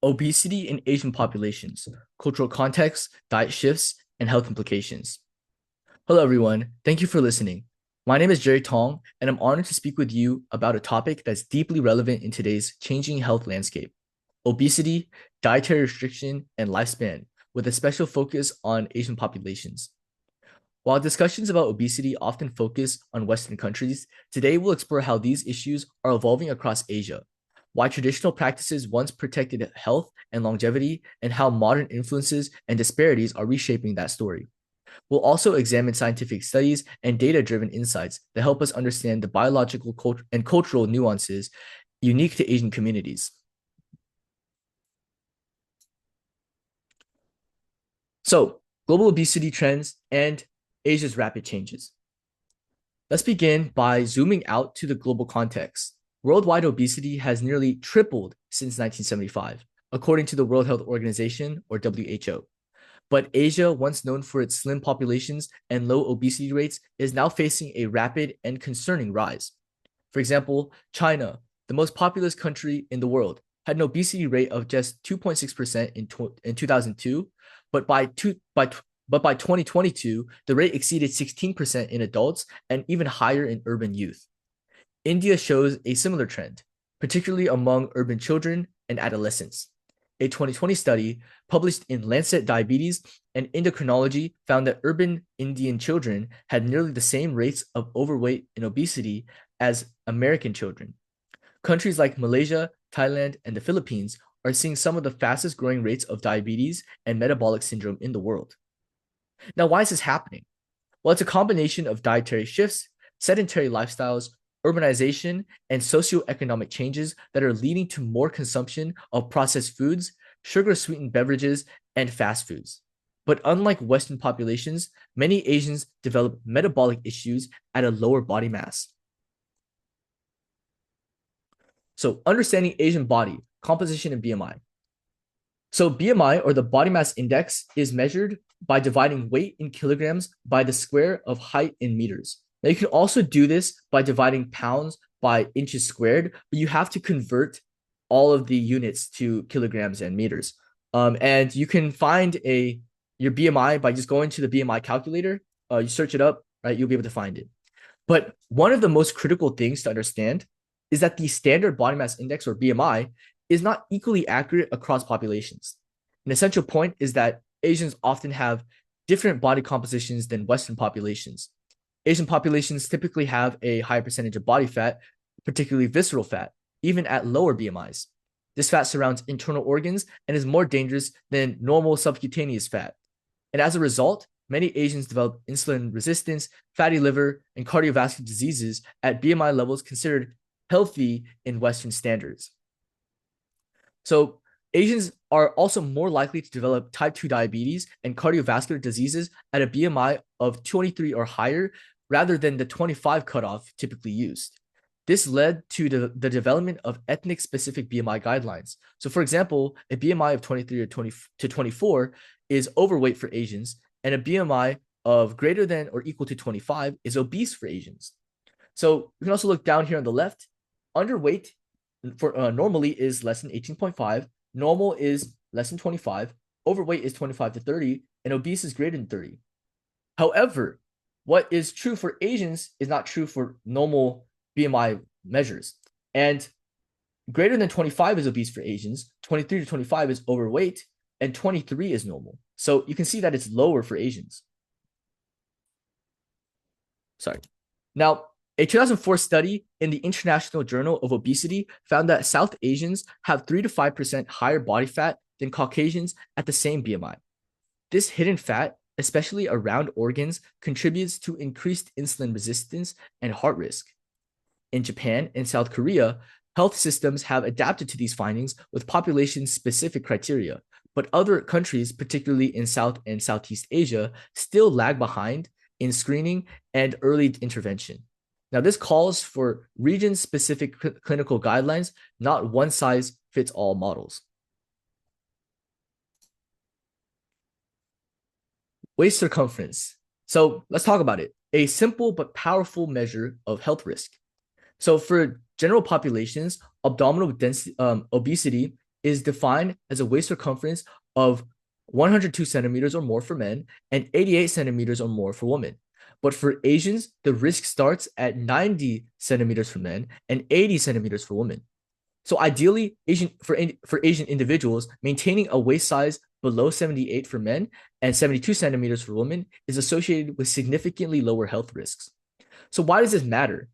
Obesity in Asian populations, cultural context, diet shifts, and health implications. Hello, everyone. Thank you for listening. My name is Jerry Tong, and I'm honored to speak with you about a topic that's deeply relevant in today's changing health landscape: obesity, dietary restriction, and lifespan, with a special focus on Asian populations. While discussions about obesity often focus on Western countries, today we'll explore how these issues are evolving across Asia, why traditional practices once protected health and longevity, and how modern influences and disparities are reshaping that story. We'll also examine scientific studies and data-driven insights that help us understand the biological and cultural nuances unique to Asian communities. So, global obesity trends and Asia's rapid changes. Let's begin by zooming out to the global context. Worldwide obesity has nearly tripled since 1975, according to the World Health Organization, or WHO. But Asia, once known for its slim populations and low obesity rates, is now facing a rapid and concerning rise. For example, China, the most populous country in the world, had an obesity rate of just 2.6% in 2002, but by 2022, the rate exceeded 16% in adults and even higher in urban youth. India shows a similar trend, particularly among urban children and adolescents. A 2020 study published in Lancet Diabetes and Endocrinology found that urban Indian children had nearly the same rates of overweight and obesity as American children. Countries like Malaysia, Thailand, and the Philippines are seeing some of the fastest growing rates of diabetes and metabolic syndrome in the world. Now, why is this happening? Well, it's a combination of dietary shifts, sedentary lifestyles, urbanization, and socioeconomic changes that are leading to more consumption of processed foods, sugar-sweetened beverages, and fast foods. But unlike Western populations, many Asians develop metabolic issues at a lower body mass. So, understanding Asian body composition and BMI. So, BMI, or the body mass index, is measured by dividing weight in kilograms by the square of height in meters. Now, you can also do this by dividing pounds by inches squared, but you have to convert all of the units to kilograms and meters. And you can find your BMI by just going to the BMI calculator. You search it up, right? You'll be able to find it. But one of the most critical things to understand is that the standard body mass index, or BMI, is not equally accurate across populations. An essential point is that Asians often have different body compositions than Western populations. Asian populations typically have a higher percentage of body fat, particularly visceral fat, even at lower BMIs. This fat surrounds internal organs and is more dangerous than normal subcutaneous fat. And as a result, many Asians develop insulin resistance, fatty liver, and cardiovascular diseases at BMI levels considered healthy in Western standards. So Asians are also more likely to develop type 2 diabetes and cardiovascular diseases at a BMI of 23 or higher, rather than the 25 cutoff typically used. This led to the development of ethnic-specific BMI guidelines. So, for example, a BMI of 23 or 20 to 24 is overweight for Asians, and a BMI of greater than or equal to 25 is obese for Asians. So, you can also look down here on the left. Underweight for normally is less than 18.5. Normal is less than 25. Overweight is 25 to 30, and obese is greater than 30. However, what is true for Asians is not true for normal BMI measures. And greater than 25 is obese for Asians, 23 to 25 is overweight, and 23 is normal. So you can see that it's lower for Asians. Sorry. Now, a 2004 study in the International Journal of Obesity found that South Asians have 3 to 5% higher body fat than Caucasians at the same BMI. This hidden fat, especially around organs, contributes to increased insulin resistance and heart risk. In Japan and South Korea, health systems have adapted to these findings with population-specific criteria, but other countries, particularly in South and Southeast Asia, still lag behind in screening and early intervention. Now, this calls for region-specific clinical guidelines, not one-size-fits-all models. Waist circumference. So let's talk about it. A simple but powerful measure of health risk. So for general populations, abdominal obesity is defined as a waist circumference of 102 centimeters or more for men and 88 centimeters or more for women. But for Asians, the risk starts at 90 centimeters for men and 80 centimeters for women. So ideally, for Asian individuals, maintaining a waist size below 78 for men and 72 centimeters for women is associated with significantly lower health risks. So why does this matter?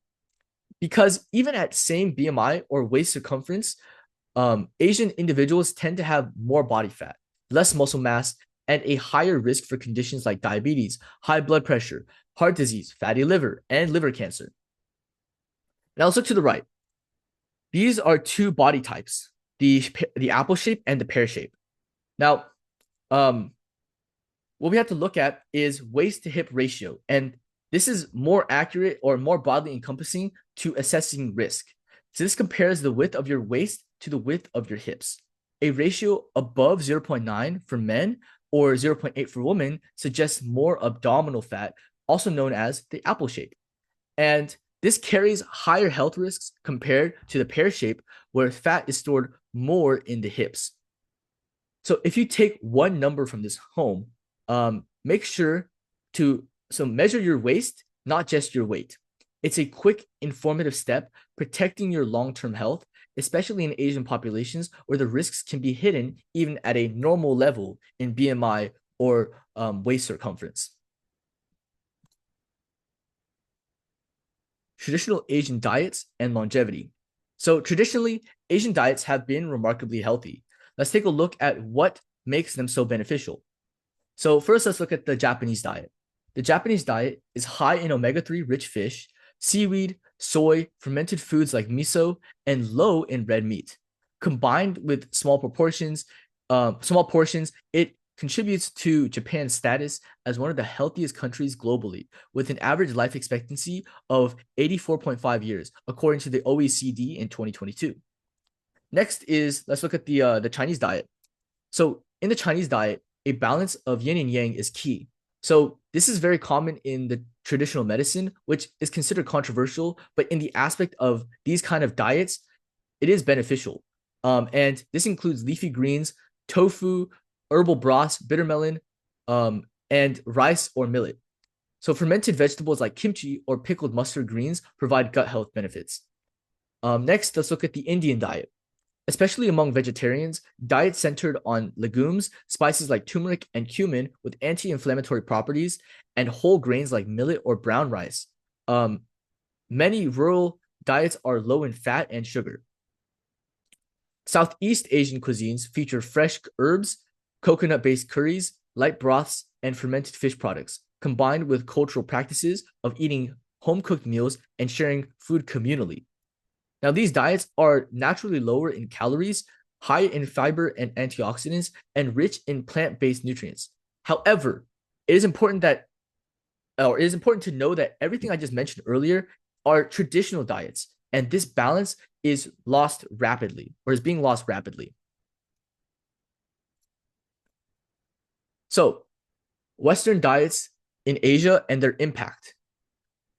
Because even at same BMI or waist circumference, Asian individuals tend to have more body fat, less muscle mass, and a higher risk for conditions like diabetes, high blood pressure, heart disease, fatty liver, and liver cancer. Now let's look to the right. These are two body types, the apple shape and the pear shape. Now, what we have to look at is waist to hip ratio. And this is more accurate or more broadly encompassing to assessing risk. So this compares the width of your waist to the width of your hips. A ratio above 0.9 for men or 0.8 for women suggests more abdominal fat, also known as the apple shape. And this carries higher health risks compared to the pear shape, where fat is stored more in the hips. So if you take one number from this home, make sure to measure your waist, not just your weight. It's a quick, informative step protecting your long-term health, especially in Asian populations where the risks can be hidden even at a normal level in BMI or waist circumference. Traditional Asian diets and longevity. So traditionally, Asian diets have been remarkably healthy. Let's take a look at what makes them so beneficial. So first, let's look at the Japanese diet. The Japanese diet is high in omega-3 rich fish, seaweed, soy, fermented foods like miso, and low in red meat. Combined with small portions, it contributes to Japan's status as one of the healthiest countries globally, with an average life expectancy of 84.5 years, according to the OECD in 2022. Next is, let's look at the Chinese diet. So in the Chinese diet, a balance of yin and yang is key. So this is very common in the traditional medicine, which is considered controversial, but in the aspect of these kind of diets, it is beneficial. And this includes leafy greens, tofu, herbal broths, bitter melon, and rice or millet. So fermented vegetables like kimchi or pickled mustard greens provide gut health benefits. Next, let's look at the Indian diet. Especially among vegetarians, diets centered on legumes, spices like turmeric and cumin with anti-inflammatory properties, and whole grains like millet or brown rice. Many rural diets are low in fat and sugar. Southeast Asian cuisines feature fresh herbs, coconut-based curries, light broths, and fermented fish products, combined with cultural practices of eating home-cooked meals and sharing food communally. Now, these diets are naturally lower in calories, high in fiber and antioxidants, and rich in plant-based nutrients. However, it is important to know that everything I just mentioned earlier are traditional diets, and this balance is lost rapidly, or is being lost rapidly. So, Western diets in Asia and their impact.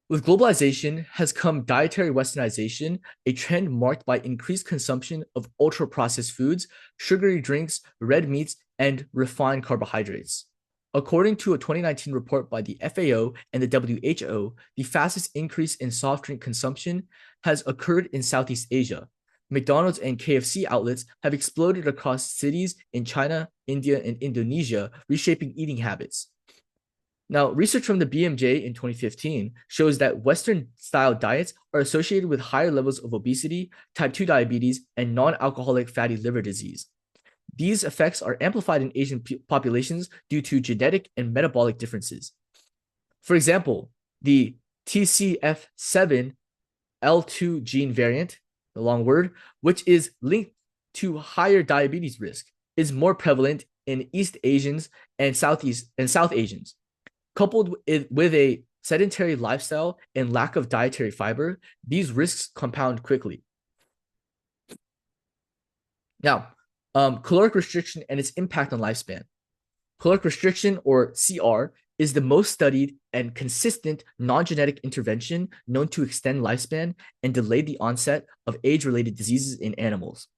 With globalization has come dietary westernization, a trend marked by increased consumption of ultra-processed foods, sugary drinks, red meats, and refined carbohydrates. According to a 2019 report by the FAO and the WHO, the fastest increase in soft drink consumption has occurred in Southeast Asia. McDonald's and KFC outlets have exploded across cities in China, India, and Indonesia, reshaping eating habits. Now, research from the BMJ in 2015 shows that Western-style diets are associated with higher levels of obesity, type 2 diabetes, and non-alcoholic fatty liver disease. These effects are amplified in Asian populations due to genetic and metabolic differences. For example, the TCF7L2 gene variant, the long word, which is linked to higher diabetes risk, is more prevalent in East Asians and South Asians. Coupled with a sedentary lifestyle and lack of dietary fiber, these risks compound quickly. Now, caloric restriction and its impact on lifespan. Caloric restriction, or CR, is the most studied and consistent non-genetic intervention known to extend lifespan and delay the onset of age-related diseases in animals.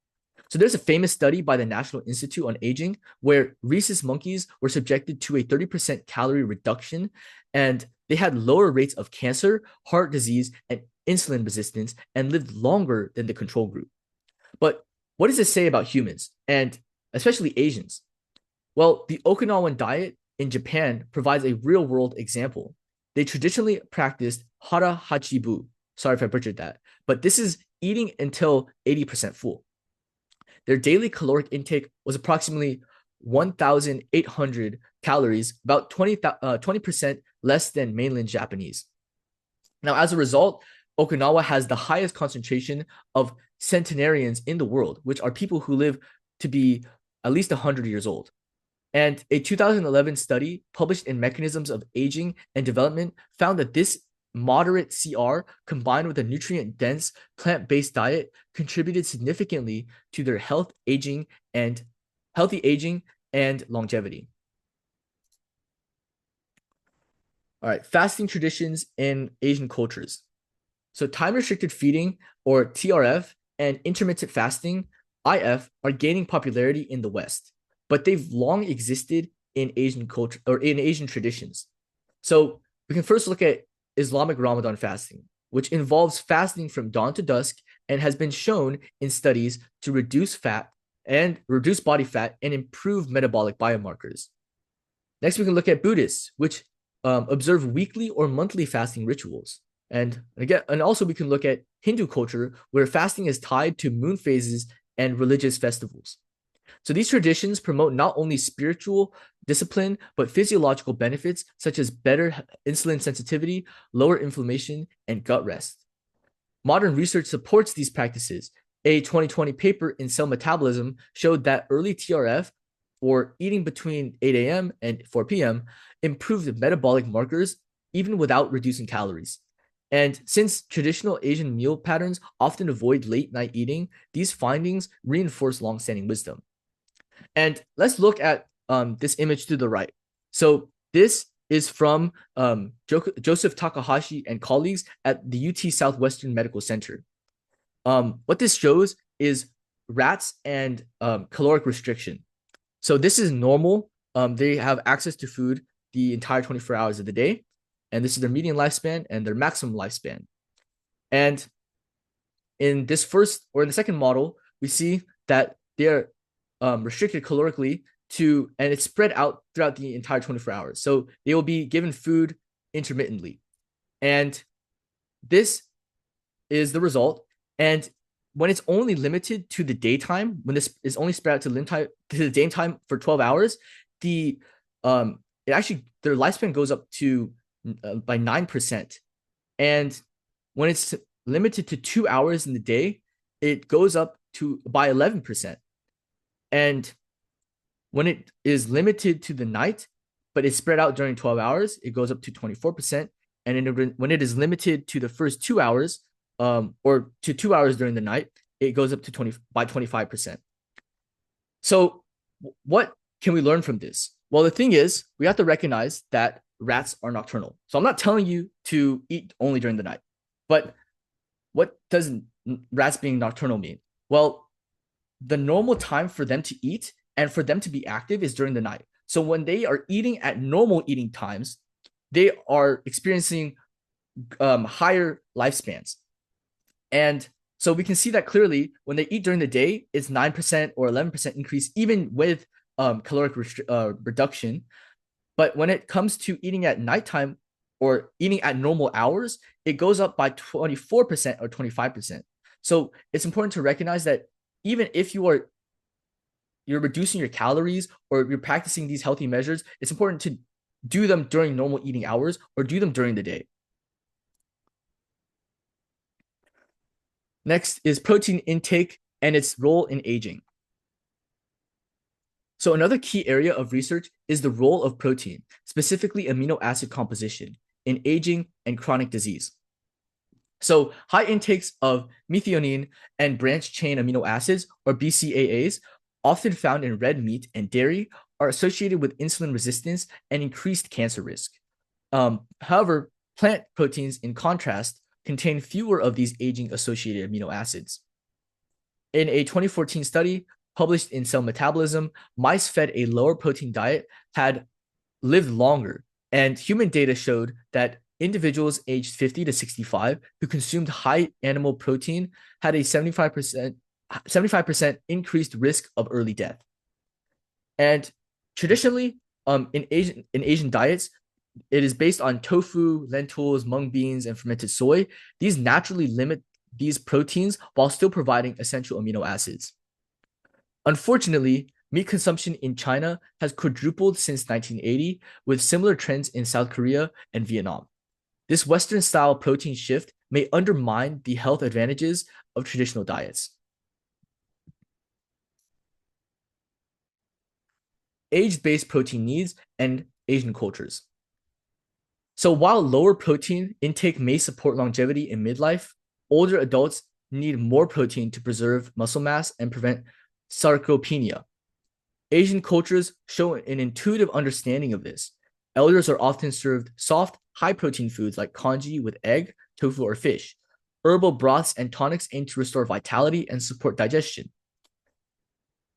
So there's a famous study by the National Institute on Aging where rhesus monkeys were subjected to a 30% calorie reduction, and they had lower rates of cancer, heart disease, and insulin resistance, and lived longer than the control group. But what does this say about humans, and especially Asians? Well, the Okinawan diet in Japan provides a real world example. They traditionally practiced hara hachibu. Sorry if I butchered that, but this is eating until 80% full. Their daily caloric intake was approximately 1,800 calories, about 20% less than mainland Japanese. Now, as a result, Okinawa has the highest concentration of centenarians in the world, which are people who live to be at least 100 years old. And a 2011 study published in Mechanisms of Aging and Development found that this moderate CR combined with a nutrient-dense plant-based diet contributed significantly to their healthy aging and longevity. All right, fasting traditions in Asian cultures. So time-restricted feeding, or TRF, and intermittent fasting, IF, are gaining popularity in the West, but they've long existed in Asian culture or in Asian traditions. So we can first look at Islamic Ramadan fasting, which involves fasting from dawn to dusk and has been shown in studies to reduce body fat and improve metabolic biomarkers. Next, we can look at Buddhists, which observe weekly or monthly fasting rituals. And also we can look at Hindu culture, where fasting is tied to moon phases and religious festivals. So these traditions promote not only spiritual discipline, but physiological benefits such as better insulin sensitivity, lower inflammation, and gut rest. Modern research supports these practices. A 2020 paper in Cell Metabolism showed that early TRF, or eating between 8 a.m. and 4 p.m., improved metabolic markers even without reducing calories. And since traditional Asian meal patterns often avoid late night eating, these findings reinforce longstanding wisdom. And let's look at this image to the right. So this is from Joseph Takahashi and colleagues at the UT Southwestern Medical Center. What this shows is rats and caloric restriction. So this is normal. They have access to food the entire 24 hours of the day. And this is their median lifespan and their maximum lifespan. And in the second model, we see that they're restricted calorically and it's spread out throughout the entire 24 hours. So they will be given food intermittently. And this is the result. And when it's only limited to the daytime, when this is only spread out to the daytime for 12 hours, their lifespan goes up to by 9%. And when it's limited to 2 hours in the day, it goes up by 11%. And when it is limited to the night, but it's spread out during 12 hours, it goes up to 24%. And when it is limited to the first 2 hours, or to 2 hours during the night, it goes up to 25%. So what can we learn from this? Well, the thing is, we have to recognize that rats are nocturnal. So I'm not telling you to eat only during the night, but what does rats being nocturnal mean? Well, the normal time for them to eat and for them to be active is during the night. So when they are eating at normal eating times, they are experiencing higher lifespans. And so we can see that clearly when they eat during the day, it's 9% or 11% increase, even with caloric reduction. But when it comes to eating at nighttime or eating at normal hours, it goes up by 24% or 25%. So it's important to recognize that even if you're reducing your calories or you're practicing these healthy measures, it's important to do them during normal eating hours or do them during the day. Next is protein intake and its role in aging. So another key area of research is the role of protein, specifically amino acid composition, in aging and chronic disease. So high intakes of methionine and branched-chain amino acids, or BCAAs, often found in red meat and dairy, are associated with insulin resistance and increased cancer risk. However, plant proteins, in contrast, contain fewer of these aging-associated amino acids. In a 2014 study published in Cell Metabolism, mice fed a lower protein diet had lived longer, and human data showed that individuals aged 50 to 65 who consumed high animal protein had a 75% increased risk of early death. And traditionally, in Asian diets, it is based on tofu, lentils, mung beans, and fermented soy. These naturally limit these proteins while still providing essential amino acids. Unfortunately, meat consumption in China has quadrupled since 1980, with similar trends in South Korea and Vietnam. This Western style protein shift may undermine the health advantages of traditional diets. Age-based protein needs and Asian cultures. So while lower protein intake may support longevity in midlife, older adults need more protein to preserve muscle mass and prevent sarcopenia. Asian cultures show an intuitive understanding of this. Elders are often served soft, high-protein foods like congee with egg, tofu, or fish. Herbal broths and tonics aim to restore vitality and support digestion.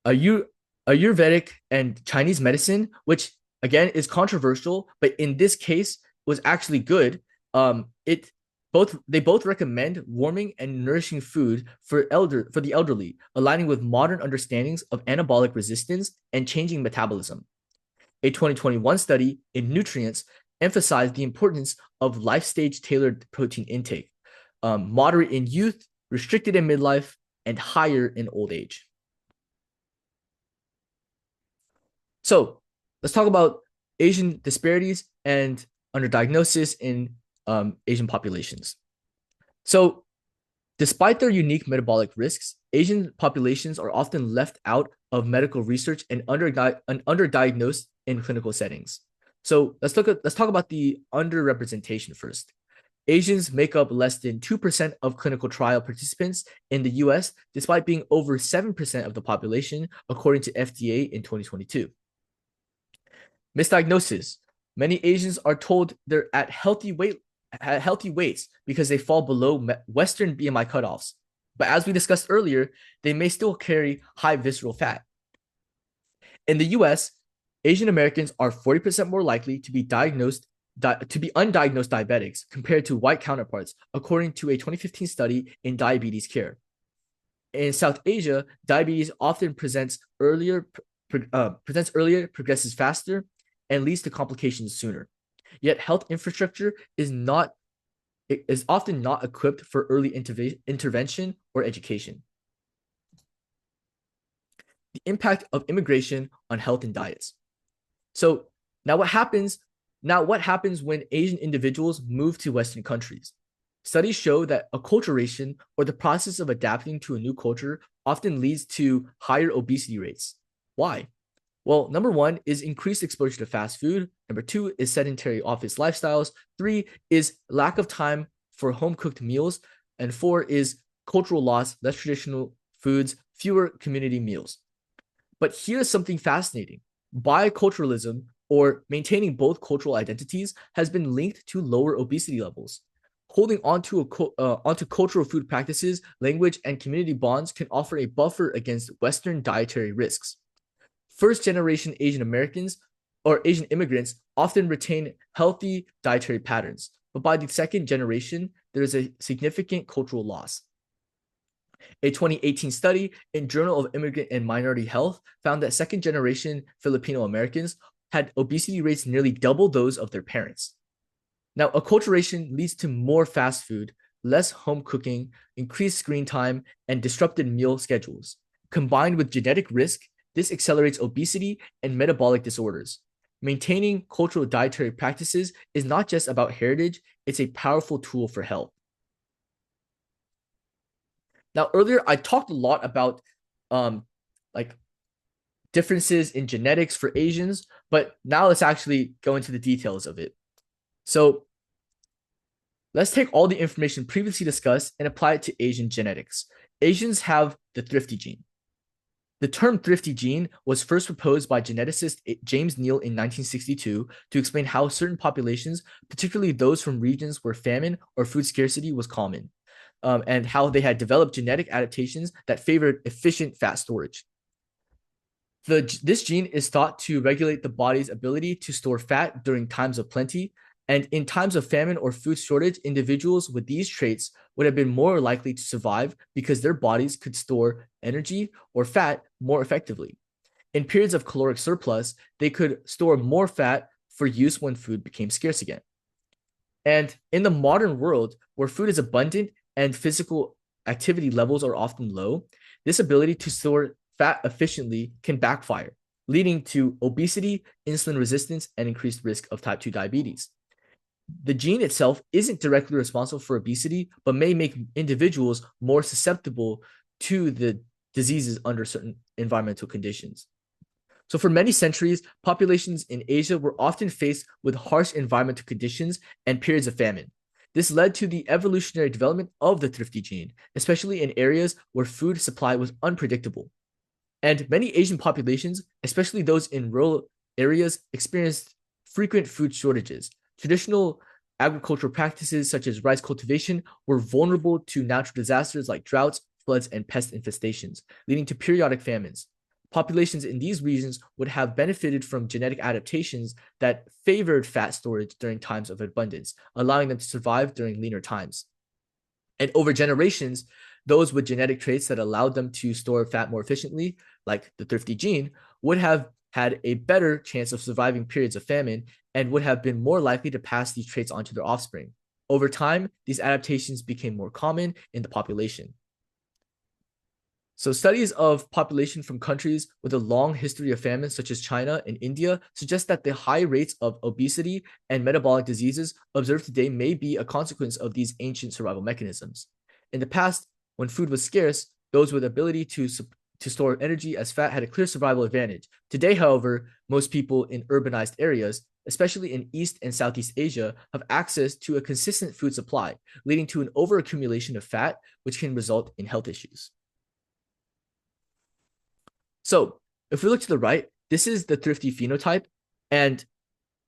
Ayurvedic and Chinese medicine, which again is controversial, but in this case was actually good. They both recommend warming and nourishing food for the elderly, aligning with modern understandings of anabolic resistance and changing metabolism. A 2021 study in nutrients emphasized the importance of life stage tailored protein intake, moderate in youth, restricted in midlife, and higher in old age. So let's talk about Asian disparities and underdiagnosis in Asian populations. So despite their unique metabolic risks, Asian populations are often left out of medical research and underdiagnosed in clinical settings. So let's talk about the underrepresentation first. Asians make up less than 2% of clinical trial participants in the US, despite being over 7% of the population, according to FDA in 2022. Misdiagnosis. Many Asians are told they're at healthy weights because they fall below Western BMI cutoffs. But as we discussed earlier, they may still carry high visceral fat. In the US, Asian Americans are 40% more likely to be undiagnosed diabetics compared to white counterparts, according to a 2015 study in Diabetes Care. In South Asia, diabetes often presents earlier, progresses faster, and leads to complications sooner. Yet health infrastructure is often not equipped for early intervention or education. The impact of immigration on health and diets. So now what happens when Asian individuals move to Western countries? Studies show that acculturation, or the process of adapting to a new culture, often leads to higher obesity rates. Why? Well, number one is increased exposure to fast food. Number two is sedentary office lifestyles. Three is lack of time for home-cooked meals. And four is cultural loss, less traditional foods, fewer community meals. But here's something fascinating. Biculturalism, or maintaining both cultural identities, has been linked to lower obesity levels. Holding onto cultural food practices, language, and community bonds can offer a buffer against Western dietary risks. First-generation Asian Americans or Asian immigrants often retain healthy dietary patterns, but by the second generation, there is a significant cultural loss. A 2018 study in Journal of Immigrant and Minority Health found that second-generation Filipino Americans had obesity rates nearly double those of their parents. Now, acculturation leads to more fast food, less home cooking, increased screen time, and disrupted meal schedules. Combined with genetic risk, this accelerates obesity and metabolic disorders. Maintaining cultural dietary practices is not just about heritage, it's a powerful tool for health. Now, earlier I talked a lot about differences in genetics for Asians, but now let's actually go into the details of it. So let's take all the information previously discussed and apply it to Asian genetics. Asians have the thrifty gene. The term thrifty gene was first proposed by geneticist James Neal in 1962 to explain how certain populations, particularly those from regions where famine or food scarcity was common. and how they had developed genetic adaptations that favored efficient fat storage. This gene is thought to regulate the body's ability to store fat during times of plenty. And in times of famine or food shortage, individuals with these traits would have been more likely to survive because their bodies could store energy or fat more effectively. In periods of caloric surplus, they could store more fat for use when food became scarce again. And in the modern world, where food is abundant and physical activity levels are often low, this ability to store fat efficiently can backfire, leading to obesity, insulin resistance, and increased risk of type 2 diabetes. The gene itself isn't directly responsible for obesity, but may make individuals more susceptible to the diseases under certain environmental conditions. So for many centuries, populations in Asia were often faced with harsh environmental conditions and periods of famine. This led to the evolutionary development of the thrifty gene, especially in areas where food supply was unpredictable. And many Asian populations, especially those in rural areas, experienced frequent food shortages. Traditional agricultural practices such as rice cultivation were vulnerable to natural disasters like droughts, floods, and pest infestations, leading to periodic famines. Populations in these regions would have benefited from genetic adaptations that favored fat storage during times of abundance, allowing them to survive during leaner times. And over generations, those with genetic traits that allowed them to store fat more efficiently, like the thrifty gene, would have had a better chance of surviving periods of famine and would have been more likely to pass these traits on to their offspring. Over time, these adaptations became more common in the population. So studies of population from countries with a long history of famine, such as China and India, suggest that the high rates of obesity and metabolic diseases observed today may be a consequence of these ancient survival mechanisms. In the past, when food was scarce, those with ability to store energy as fat had a clear survival advantage. Today, however, most people in urbanized areas, especially in East and Southeast Asia, have access to a consistent food supply, leading to an overaccumulation of fat, which can result in health issues. So if we look to the right, this is the thrifty phenotype. And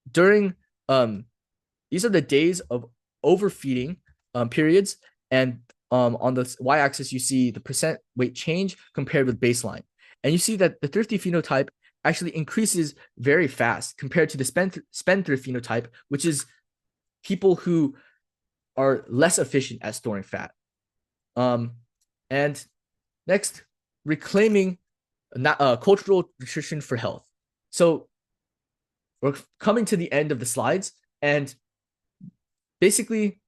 during these are the days of overfeeding periods. And on the y-axis, you see the percent weight change compared with baseline. And you see that the thrifty phenotype actually increases very fast compared to the spendthrift phenotype, which is people who are less efficient at storing fat. And next, reclaiming cultural nutrition for health. So we're coming to the end of the slides, and basically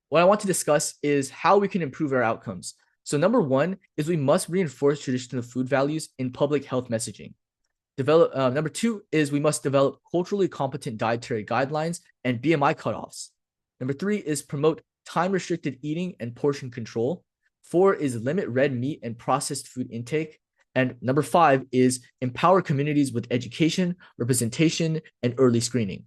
what I want to discuss is how we can improve our outcomes. So number one is we must reinforce traditional food values in public health messaging. Number two is we must develop culturally competent dietary guidelines and BMI cutoffs. Number three is promote time-restricted eating and portion control. Four is limit red meat and processed food intake. And number five is empower communities with education, representation, and early screening.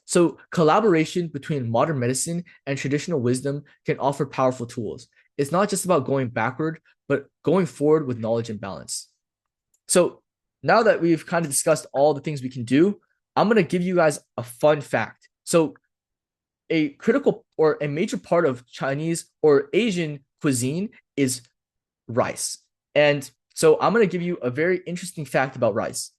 So collaboration between modern medicine and traditional wisdom can offer powerful tools. It's not just about going backward, but going forward with knowledge and balance. So now that we've kind of discussed all the things we can do, I'm going to give you guys a fun fact. So a critical or a major part of Chinese or Asian cuisine is rice. And so I'm going to give you a very interesting fact about rice.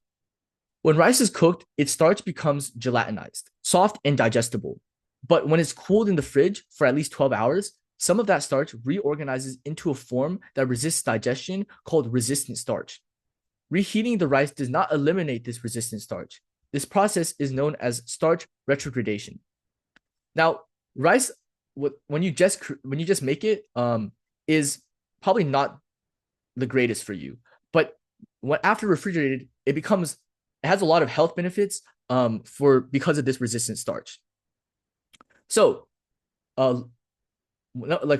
When rice is cooked, its starch becomes gelatinized, soft and digestible. But when it's cooled in the fridge for at least 12 hours, some of that starch reorganizes into a form that resists digestion called resistant starch. Reheating the rice does not eliminate this resistant starch. This process is known as starch retrogradation. Now, rice, when you just make it, is probably not the greatest for you. But after refrigerated, it has a lot of health benefits because of this resistant starch. So, the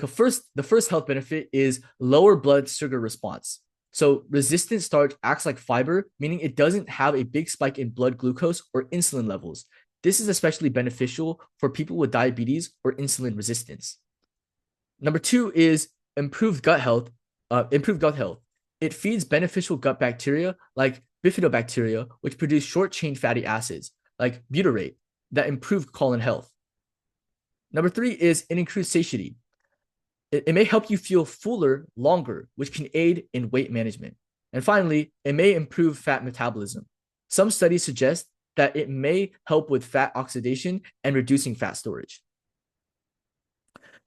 first health benefit is lower blood sugar response. So resistant starch acts like fiber, meaning it doesn't have a big spike in blood glucose or insulin levels. This is especially beneficial for people with diabetes or insulin resistance. Number two is improved gut health. It feeds beneficial gut bacteria like bifidobacteria, which produce short-chain fatty acids like butyrate that improve colon health. Number three is an increased satiety. It may help you feel fuller longer, which can aid in weight management. And finally, it may improve fat metabolism. Some studies suggest that it may help with fat oxidation and reducing fat storage.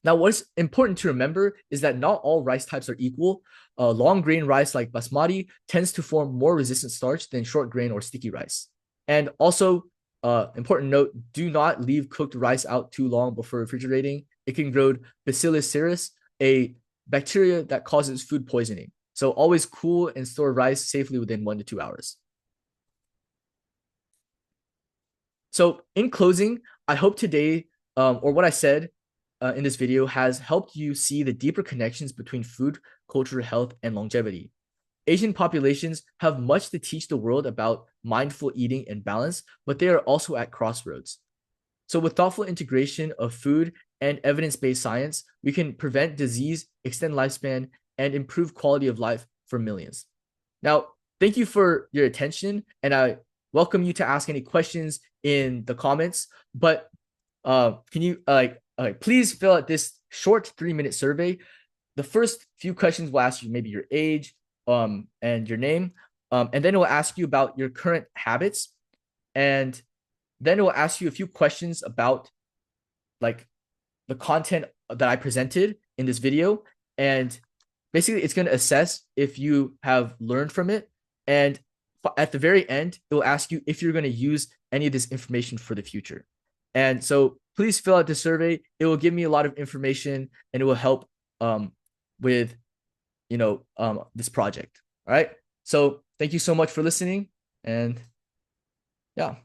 Now, what's important to remember is that not all rice types are equal. Long grain rice like basmati tends to form more resistant starch than short grain or sticky rice. And also, important note, do not leave cooked rice out too long before refrigerating. It can grow Bacillus cereus, a bacteria that causes food poisoning. So always cool and store rice safely within 1 to 2 hours. So in closing, I hope today, or what I said in this video has helped you see the deeper connections between food, culture, health, and longevity. Asian populations have much to teach the world about mindful eating and balance, but they are also at crossroads. So with thoughtful integration of food and evidence-based science, we can prevent disease, extend lifespan, and improve quality of life for millions. Now, thank you for your attention, and I welcome you to ask any questions in the comments. But can you please fill out this short 3-minute survey. The first few questions will ask you maybe your age and your name, and then it will ask you about your current habits, and then it will ask you a few questions about like the content that I presented in this video, and basically it's going to assess if you have learned from it. And at the very end, it will ask you if you're going to use any of this information for the future. And so please fill out the survey. It will give me a lot of information, and it will help with this project. All right. So thank you so much for listening, and yeah.